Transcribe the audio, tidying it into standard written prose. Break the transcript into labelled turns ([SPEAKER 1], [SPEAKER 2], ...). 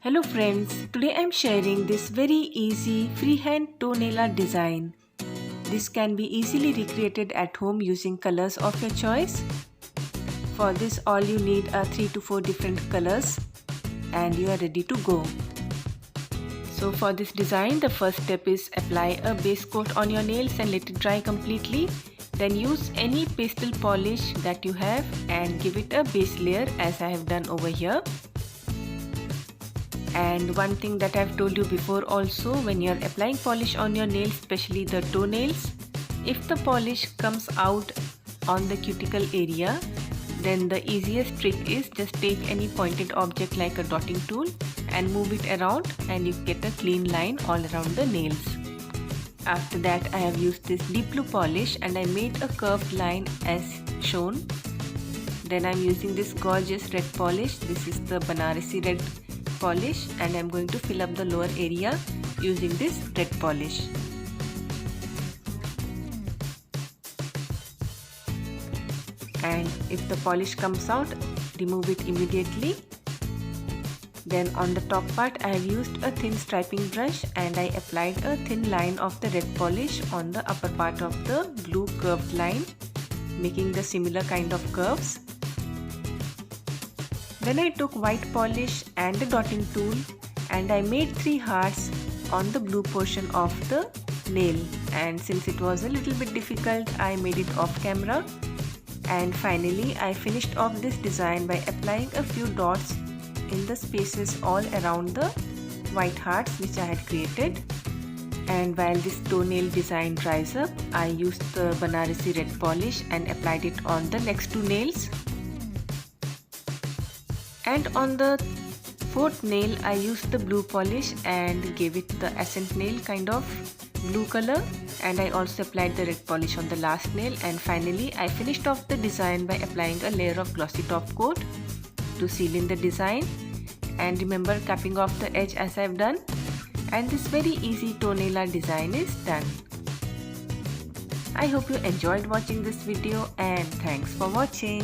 [SPEAKER 1] Hello friends, today I am sharing this very easy freehand toenail art design. This can be easily recreated at home using colors of your choice. For this all you need are 3 to 4 different colors and you are ready to go. So for this design the first step is apply a base coat on your nails and let it dry completely. Then use any pastel polish that you have and give it a base layer as I have done over here. And one thing that I've told you before also, when you're applying polish on your nails, especially the toenails, if the polish comes out on the cuticle area, then the easiest trick is just take any pointed object like a dotting tool and move it around and you get a clean line all around the nails. After that I have used this deep blue polish and I made a curved line as shown. Then I'm using this gorgeous red polish. This is the Banarasi red polish and I'm going to fill up the lower area using this red polish. And if the polish comes out, remove it immediately. Then on the top part I have used a thin striping brush and I applied a thin line of the red polish on the upper part of the blue curved line, making the similar kind of curves. Then I took white polish and a dotting tool and I made 3 hearts on the blue portion of the nail, and since it was a little bit difficult I made it off camera. And finally I finished off this design by applying a few dots in the spaces all around the white hearts which I had created. And while this toenail design dries up, I used the Banarasi red polish and applied it on the next 2 nails. And on the 4th nail I used the blue polish and gave it the accent nail kind of blue color, and I also applied the red polish on the last nail. And finally I finished off the design by applying a layer of glossy top coat to seal in the design, and remember capping off the edge as I have done, and this very easy toenail art design is done. I hope you enjoyed watching this video and thanks for watching.